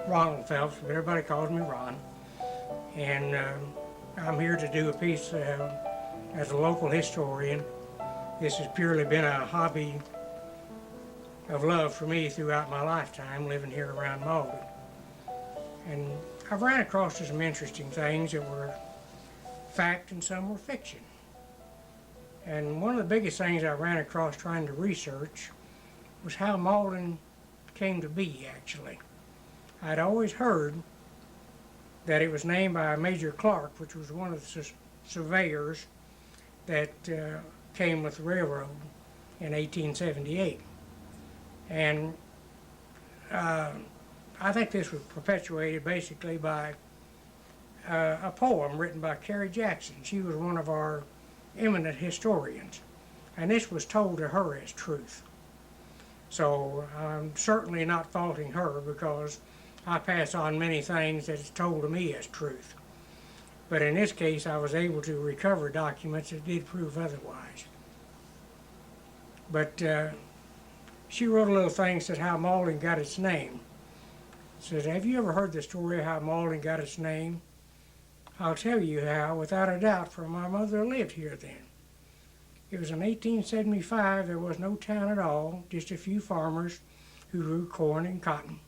Ronald Phelps, but everybody calls me Ron. And I'm here to do a piece as a local historian. This has purely been a hobby of love for me throughout my lifetime living here around Malden. And I've ran across some interesting things that were fact and some were fiction. And one of the biggest things I ran across trying to research was how Malden came to be, actually. I'd always heard that it was named by Major Clark, which was one of the surveyors that came with the railroad in 1878. And I think this was perpetuated basically by a poem written by Carrie Jackson. She was one of our eminent historians, and this was told to her as truth. So I'm certainly not faulting her, because I pass on many things that is told to me as truth. But in this case, I was able to recover documents that did prove otherwise. But she wrote a little thing, said how Malden got its name. Says, have you ever heard the story of how Malden got its name? I'll tell you how, without a doubt, for my mother lived here then. It was in 1875. There was no town at all, just a few farmers who grew corn and cotton.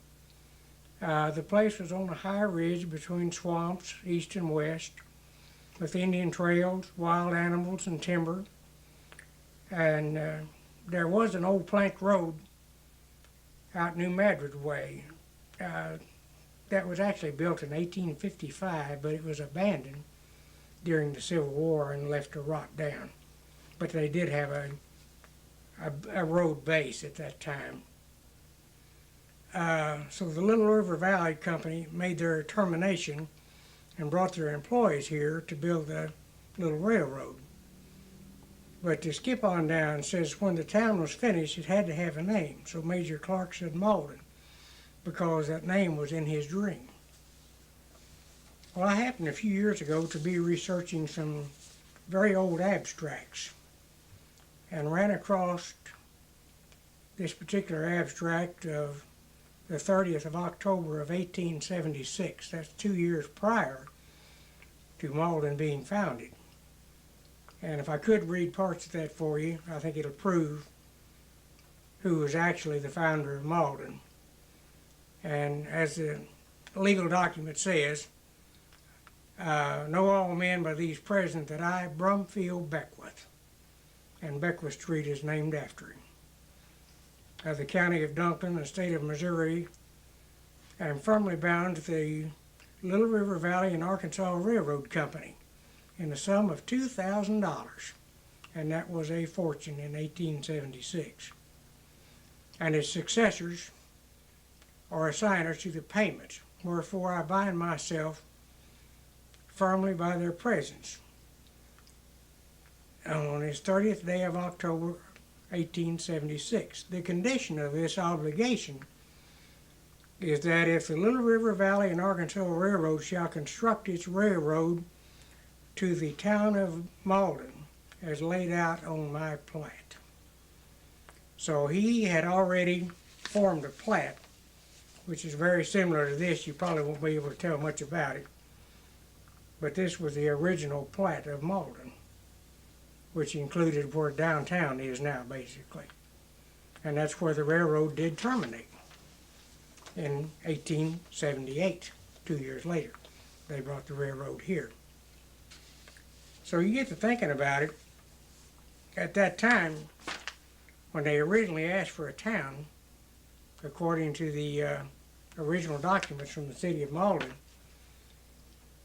The place was on a high ridge between swamps, east and west, with Indian trails, wild animals, and timber. And there was an old plank road out New Madrid way that was actually built in 1855, but it was abandoned during the Civil War and left to rot down. But they did have a road base at that time. So the Little River Valley Company made their termination and brought their employees here to build the little railroad. But to skip on down, says when the town was finished, it had to have a name. So Major Clark said Malden, because that name was in his dream. Well, I happened a few years ago to be researching some very old abstracts and ran across this particular abstract of the 30th of October of 1876. That's 2 years prior to Malden being founded. And if I could read parts of that for you, I think it'll prove who was actually the founder of Malden. And as the legal document says, know all men by these present that I, Brumfield Beckwith, and Beckwith Street is named after him, of the county of Duncan, the state of Missouri, and am firmly bound to the Little River Valley and Arkansas Railroad Company in the sum of $2,000, and that was a fortune in 1876. And his successors are assigners to the payment, wherefore I bind myself firmly by their presence on his 30th day of October, 1876. The condition of this obligation is that if the Little River Valley and Arkansas Railroad shall construct its railroad to the town of Malden as laid out on my plat. So he had already formed a plat, which is very similar to this. You probably won't be able to tell much about it. But this was the original plat of Malden, which included where downtown is now, basically. And that's where the railroad did terminate in 1878, 2 years later. They brought the railroad here. So you get to thinking about it, at that time, when they originally asked for a town, according to the original documents from the city of Malden,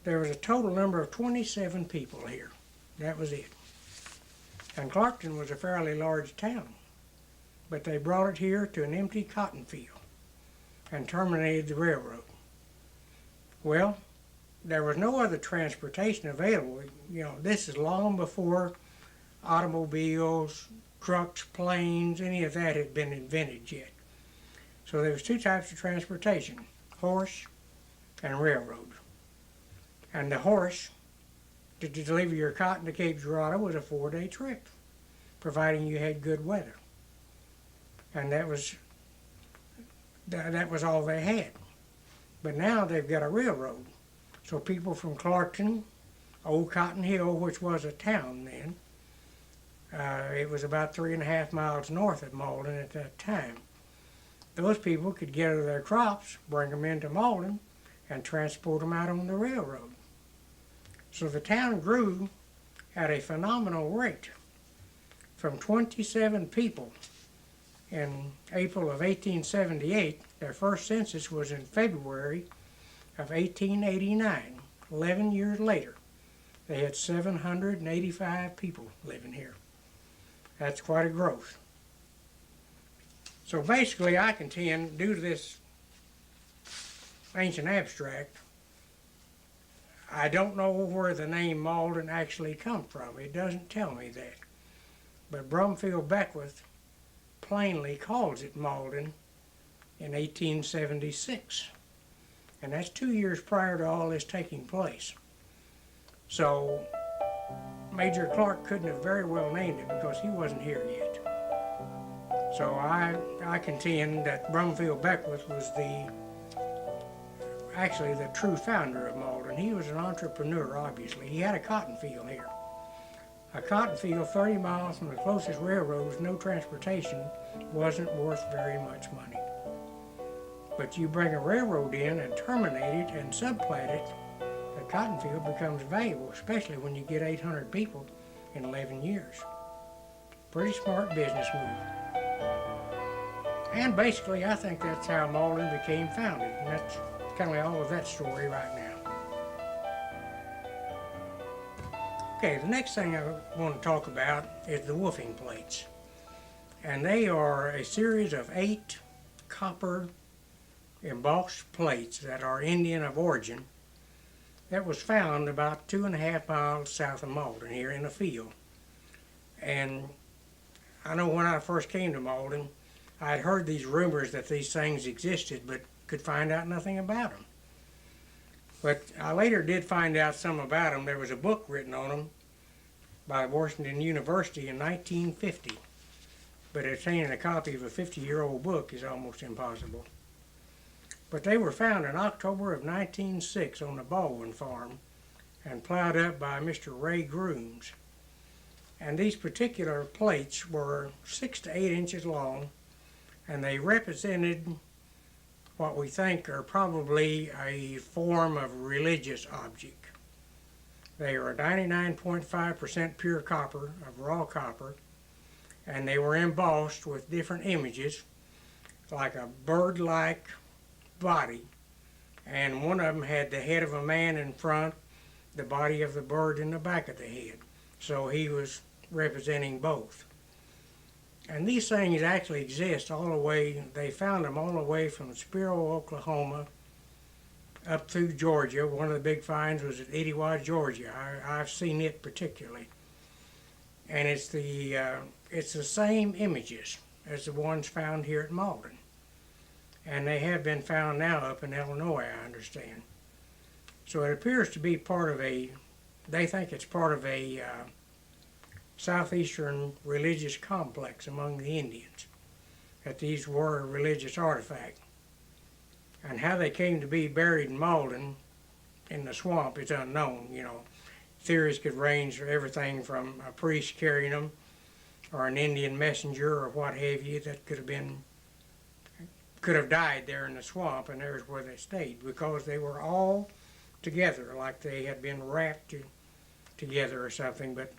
there was a total number of 27 people here. That was it. And Clarkton was a fairly large town, but they brought it here to an empty cotton field and terminated the railroad. Well, there was no other transportation available. You know, this is long before automobiles, trucks, planes, any of that had been invented yet. So there was two types of transportation, horse and railroad. And the horse, to deliver your cotton to Cape Girardeau, was a 4-day trip, providing you had good weather. And that was all they had. But now they've got a railroad. So people from Clarkton, Old Cotton Hill, which was a town then, it was about 3.5 miles north of Malden at that time. Those people could gather their crops, bring them into Malden, and transport them out on the railroad. So the town grew at a phenomenal rate. From 27 people in April of 1878, their first census was in February of 1889. 11 years later, they had 785 people living here. That's quite a growth. So basically, I contend, due to this ancient abstract, I don't know where the name Malden actually comes from. It doesn't tell me that. But Brumfield Beckwith plainly calls it Malden in 1876. And that's 2 years prior to all this taking place. So Major Clark couldn't have very well named it because he wasn't here yet. So I contend that Brumfield Beckwith was actually the true founder of Malden. He was an entrepreneur, obviously. He had a cotton field here. A cotton field 30 miles from the closest railroads, no transportation, wasn't worth very much money. But you bring a railroad in and terminate it and subplant it, the cotton field becomes valuable, especially when you get 800 people in 11 years. Pretty smart business move. And basically, I think that's how Malden became founded, and that's kind of all of that story right now. Okay, the next thing I want to talk about is the woofing plates. And they are a series of 8 copper embossed plates that are Indian of origin that was found about 2.5 miles south of Malden here in a field. And I know when I first came to Malden, I'd heard these rumors that these things existed, but could find out nothing about them. But I later did find out some about them. There was a book written on them by Washington University in 1950. But obtaining a copy of a 50-year-old book is almost impossible. But they were found in October of 1906 on the Baldwin farm and plowed up by Mr. Ray Grooms. And these particular plates were 6 to 8 inches long, and they represented what we think are probably a form of religious object. They are 99.5% pure copper, of raw copper, and they were embossed with different images, like a bird-like body, and one of them had the head of a man in front, the body of the bird in the back of the head. So he was representing both. And these things actually exist all the way, they found them all the way from Spiro, Oklahoma, up through Georgia. One of the big finds was at Etowah, Georgia. I've seen it particularly. And it's the same images as the ones found here at Malden. And they have been found now up in Illinois, I understand. So it appears to be part of they think it's part of a southeastern religious complex among the Indians, that these were a religious artifact. And how they came to be buried in Malden in the swamp is unknown. You know, theories could range from everything from a priest carrying them, or an Indian messenger, or what have you, that could have died there in the swamp, and there's where they stayed, because they were all together, like they had been wrapped together or something, but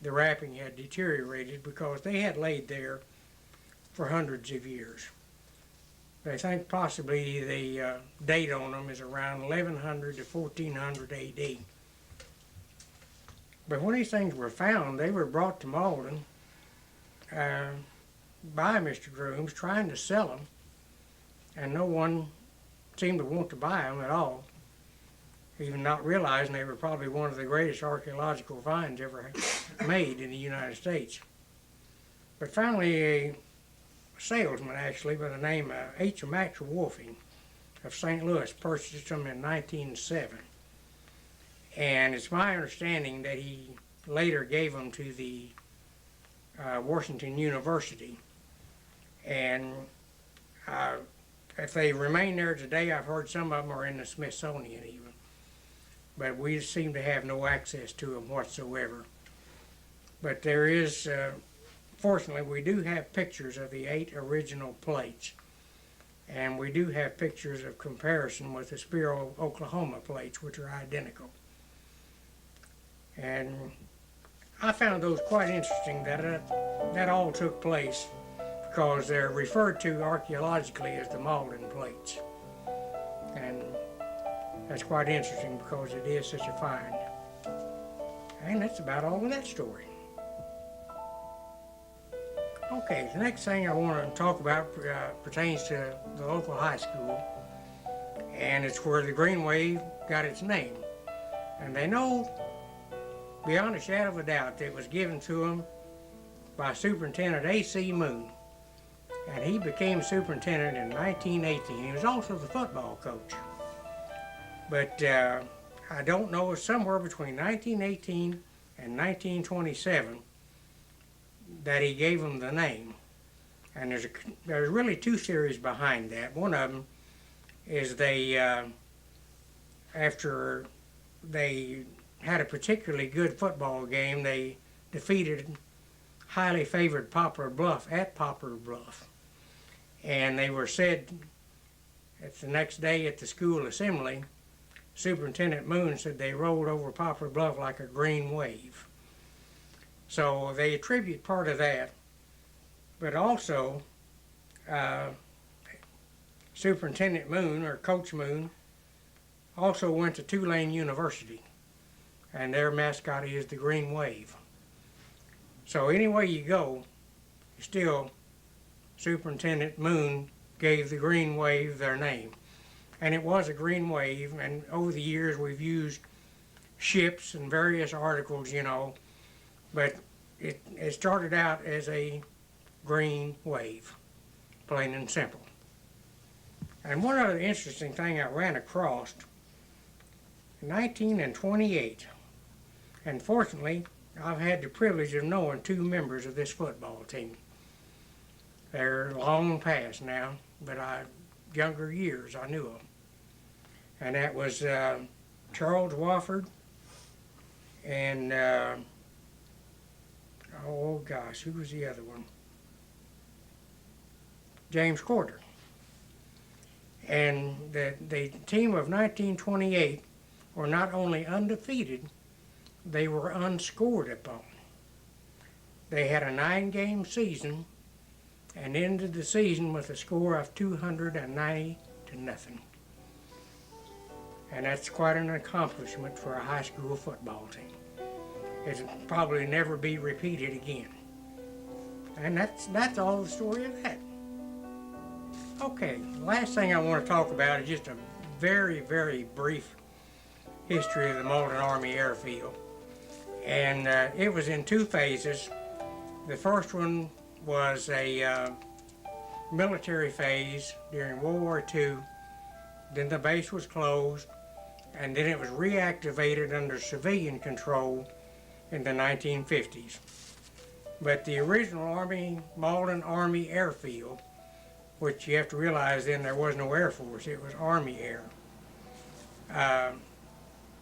the wrapping had deteriorated because they had laid there for hundreds of years. They think possibly the date on them is around 1100 to 1400 AD. But when these things were found, they were brought to Malden by Mr. Grooms trying to sell them, and no one seemed to want to buy them at all, even not realizing they were probably one of the greatest archaeological finds ever made in the United States. But finally, a salesman actually by the name of H. Max Wolfing of St. Louis purchased them in 1907. And it's my understanding that he later gave them to the Washington University. And if they remain there today, I've heard some of them are in the Smithsonian even. But we seem to have no access to them whatsoever. But there is, fortunately, we do have pictures of the 8 original plates. And we do have pictures of comparison with the Spiro, Oklahoma plates, which are identical. And I found those quite interesting that all took place because they're referred to archaeologically as the Malden plates. And that's quite interesting because it is such a find. And that's about all of that story. Okay, the next thing I want to talk about pertains to the local high school, and it's where the Green Wave got its name. And they know, beyond a shadow of a doubt, that it was given to them by Superintendent A.C. Moon. And he became superintendent in 1918. He was also the football coach. But I don't know, somewhere between 1918 and 1927 that he gave them the name. And there's really 2 theories behind that. One of them is they, after they had a particularly good football game, they defeated highly favored Poplar Bluff at Poplar Bluff. And they were said, at the next day at the school assembly, Superintendent Moon said they rolled over Poplar Bluff like a green wave. So they attribute part of that, but also Superintendent Moon, or Coach Moon, also went to Tulane University, and their mascot is the Green Wave. So anyway you go, still Superintendent Moon gave the Green Wave their name. And it was a green wave, and over the years we've used ships and various articles, you know, but it started out as a green wave, plain and simple. And one other interesting thing I ran across, in 1928, and fortunately I've had the privilege of knowing 2 members of this football team. They're long past now, but younger years I knew them. And that was Charles Wofford and, oh gosh, who was the other one? James Corder. And the team of 1928 were not only undefeated, they were unscored upon. They had a 9-game season and ended the season with a score of 290-0. And that's quite an accomplishment for a high school football team. It'll probably never be repeated again. And that's all the story of that. Okay, last thing I want to talk about is just a very, very brief history of the Malden Army Airfield. And it was in 2 phases. The first one was a military phase during World War II. Then the base was closed, and then it was reactivated under civilian control in the 1950s. But the original Malden Army Airfield, which you have to realize then there was no Air Force, it was Army Air.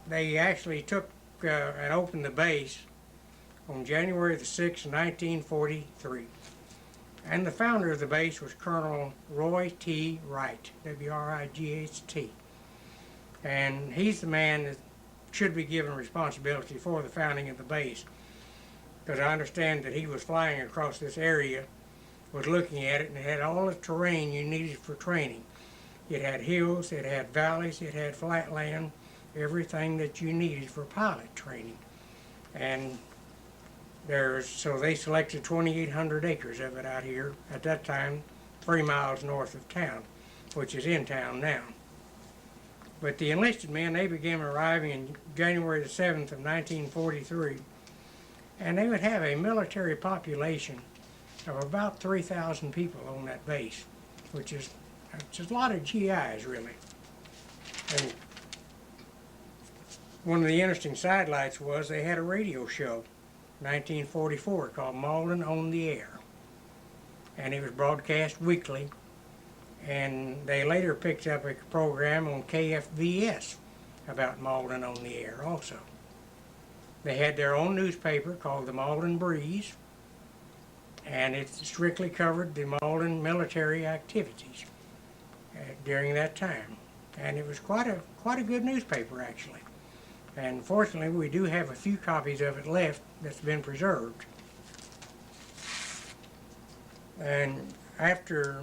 They actually took and opened the base on January the 6th, 1943. And the founder of the base was Colonel Roy T. Wright, W-R-I-G-H-T. And he's the man that should be given responsibility for the founding of the base, because I understand that he was flying across this area, was looking at it, and it had all the terrain you needed for training. It had hills, it had valleys, it had flat land, everything that you needed for pilot training. And so they selected 2,800 acres of it out here, at that time 3 miles north of town, which is in town now. But the enlisted men, they began arriving in January the 7th of 1943, and they would have a military population of about 3,000 people on that base, which is a lot of GIs, really. And one of the interesting sidelights was they had a radio show, 1944, called Malden on the Air. And it was broadcast weekly, and they later picked up a program on KFVS about Malden on the air also. They had their own newspaper called the Malden Breeze, and it strictly covered the Malden military activities during that time. And it was quite a good newspaper, actually. And fortunately, we do have a few copies of it left that's been preserved. And after,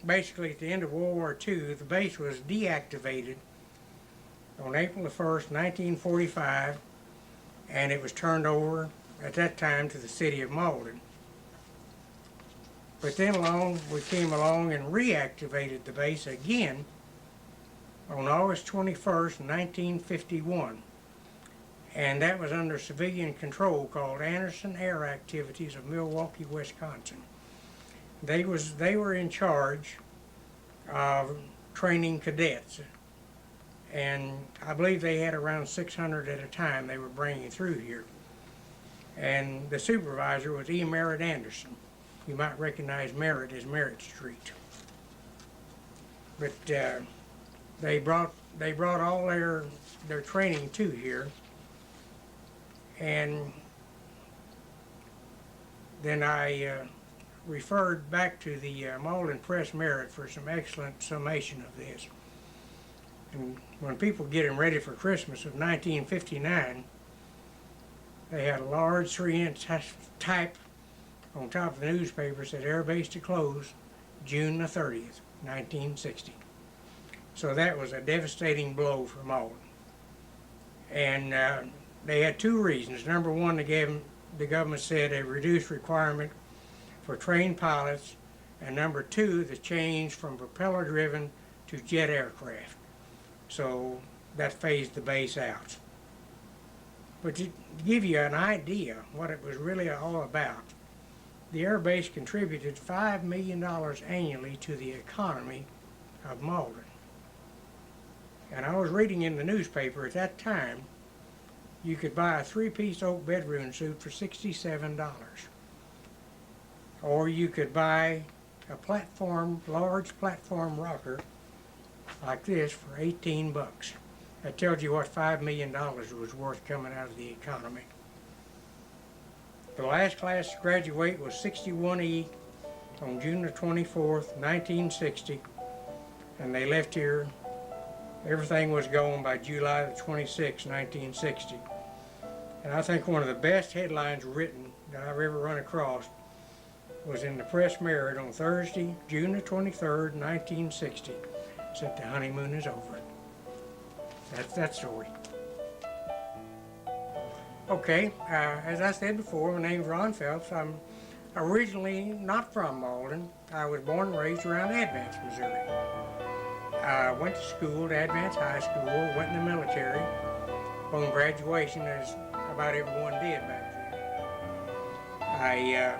basically at the end of World War II, the base was deactivated on April the 1st, 1945, and it was turned over at that time to the city of Malden. But then we came along and reactivated the base again on August 21st, 1951. And that was under civilian control, called Anderson Air Activities of Milwaukee, Wisconsin. They were in charge of training cadets, and I believe they had around 600 at a time they were bringing through here. And the supervisor was E. Merritt Anderson. You might recognize Merritt as Merritt Street. But they brought all their training to here, and then I referred back to the Malden Press Merit for some excellent summation of this. And when people get them ready for Christmas of 1959, they had a large 3-inch type on top of the newspaper said Air Base to close June the 30th, 1960. So that was a devastating blow for Malden. And they had two reasons. Number one, the government said a reduced requirement for trained pilots, and number two, the change from propeller-driven to jet aircraft. So that phased the base out. But to give you an idea what it was really all about, the Air Base contributed $5 million annually to the economy of Malden. And I was reading in the newspaper at that time, you could buy a 3-piece oak bedroom suit for $67. Or you could buy a large platform rocker like this for 18 bucks. That tells you what $5 million was worth coming out of the economy. The last class to graduate was 61E on June the 24th, 1960, and they left here. Everything was gone by July the 26th, 1960. And I think one of the best headlines written that I've ever run across was in the Press Merit on Thursday, June the 23rd, 1960. It said the honeymoon is over. That's that story. Okay, as I said before, my name's Ron Phelps. I'm originally not from Malden. I was born and raised around Advance, Missouri. I went to school at Advance High School, went in the military on graduation, as about everyone did back then. I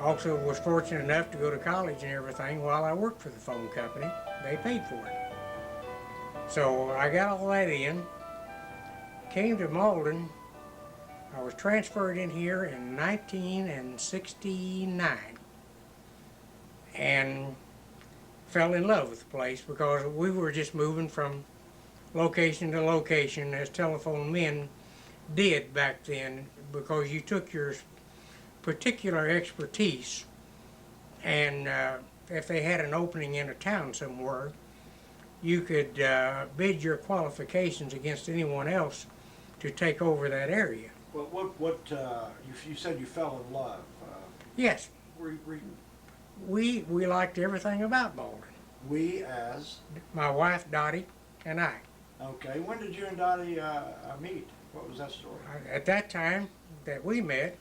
also was fortunate enough to go to college and everything while I worked for the phone company. They paid for it. So I got all that in, came to Malden. I was transferred in here in 1969 and fell in love with the place because we were just moving from location to location as telephone men did back then, because you took your particular expertise and if they had an opening in a town somewhere, you could bid your qualifications against anyone else to take over that area. Well, you said you fell in love. Yes. We liked everything about Malden. We as? My wife Dottie and I. Okay. When did you and Dottie meet? What was that story? At that time that we met,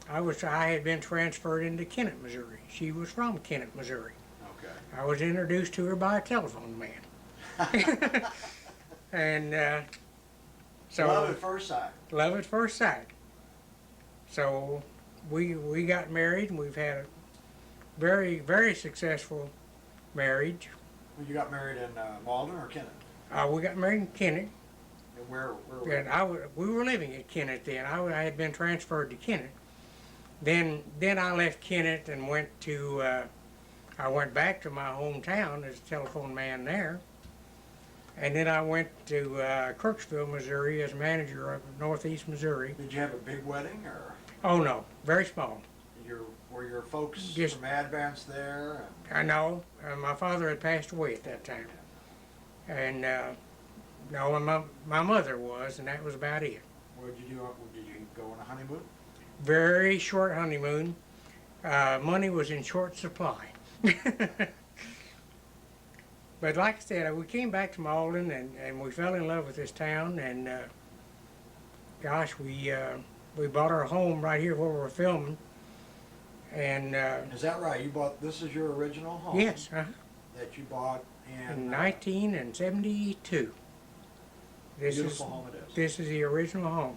I had been transferred into Kennett, Missouri. She was from Kennett, Missouri. Okay. I was introduced to her by a telephone man. And so love at first sight. Love at first sight. So we got married, and we've had a very, very successful marriage. Well, you got married in Malden or Kennett? We got married in Kennett. And where And we were living at Kennett then. I had been transferred to Kennett. Then I left Kennett and went to I went back to my hometown as a telephone man there. And then I went to Kirksville, Missouri as manager of Northeast Missouri. Did you have a big wedding, or Oh no, very small. were your folks Just- from Advance there? I know, my father had passed away at that time. And no, my mother was, and that was about it. What did you do? Did you go on a honeymoon? Very short honeymoon. Money was in short supply. But like I said, we came back to Malden and we fell in love with this town, and gosh, we bought our home right here where we're filming. And Is that right? You bought, this is your original home? yes, That you bought in 1972. Beautiful home it is. This is the original home,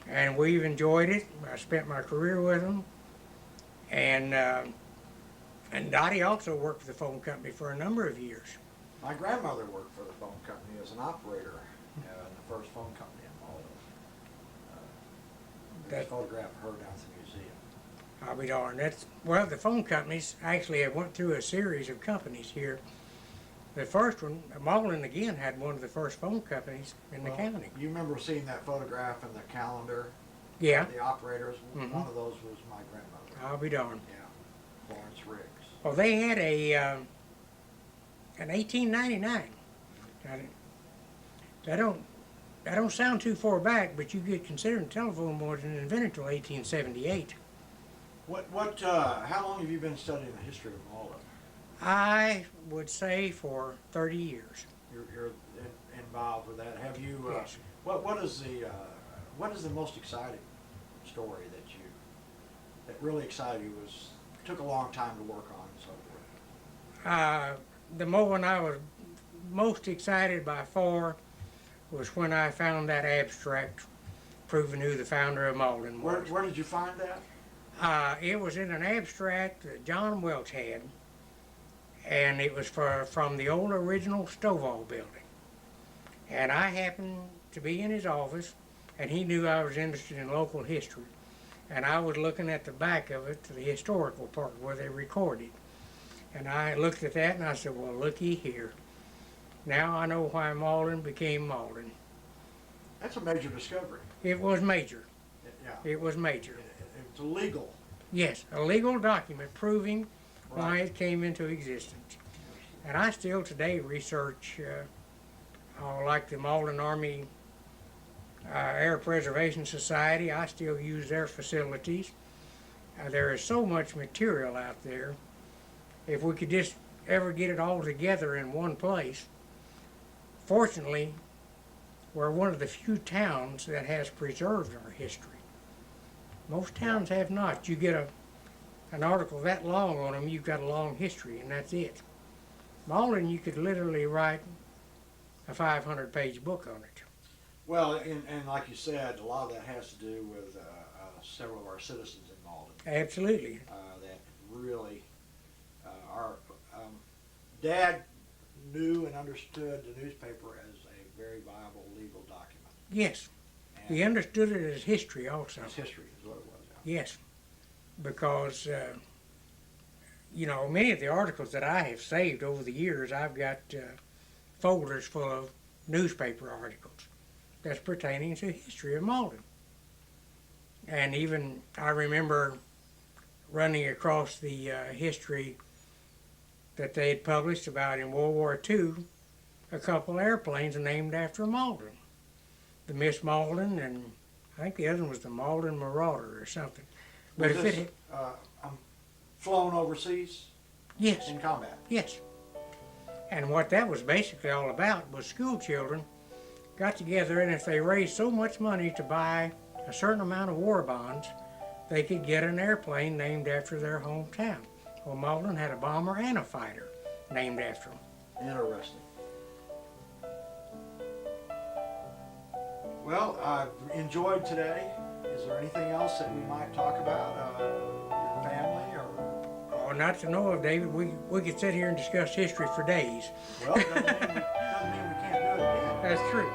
and we've enjoyed it. I spent my career with them, and Dottie also worked for the phone company for a number of years. My grandmother worked for the phone company as an operator in the first phone company in Malden. There's a photograph of her down at the museum. I'll be darned. Well, the phone companies actually have went through a series of companies here. The first one, Malden again, had one of the first phone companies in the county. You remember seeing that photograph in the calendar? Yeah, The operators, Mhm. one of those was my grandmother. I'll be darned. Yeah, Florence Riggs. Well, they had an 1899. Now, that don't sound too far back, but you get considering telephone wasn't invented until 1878. How long have you been studying the history of Malden? I would say for 30 years. You're involved with that. Have you? Yes. What is the most exciting story that really excited you? Took a long time to work on and so forth. The one I was most excited by far was when I found that abstract proving who the founder of Malden was. Where did you find that? It was in an abstract that John Welch had, and it was from the old original Stovall building. And I happened to be in his office, and he knew I was interested in local history. And I was looking at the back of it, the historical part where they recorded. And I looked at that and I said, well, looky here. Now I know why Malden became Malden. That's a major discovery. It was major. Yeah. It was major. It's illegal. Yes, a legal document proving why Right. it came into existence. And I still today research, like the Malden Army Air Preservation Society. I still use their facilities. There is so much material out there. If we could just ever get it all together in one place. Fortunately, we're one of the few towns that has preserved our history. Most towns have not. You get an article that long on them, you've got a long history, and that's it. Malden, you could literally write a 500-page book on it. Well, and like you said, a lot of that has to do with several of our citizens in Malden. Absolutely. That really, our Dad knew and understood the newspaper as a very viable legal document. Yes. And He understood it as history also. it's history is what it was. Yeah. Yes. Because, many of the articles that I have saved over the years, I've got folders full of newspaper articles that's pertaining to history of Malden. And even I remember running across the history that they had published about in World War II, a couple airplanes named after Malden. The Miss Malden, and I think the other one was the Malden Marauder or something. But Was if this, it, flown overseas yes, in combat? yes. And what that was basically all about was school children got together, and if they raised so much money to buy a certain amount of war bonds, they could get an airplane named after their hometown. Well, Malden had a bomber and a fighter named after them. Interesting. Well, I've enjoyed today. Is there anything else that we might talk about? Your family or? Oh, not to know of, David. We could sit here and discuss history for days. Well, doesn't mean we can't do it again. That's true.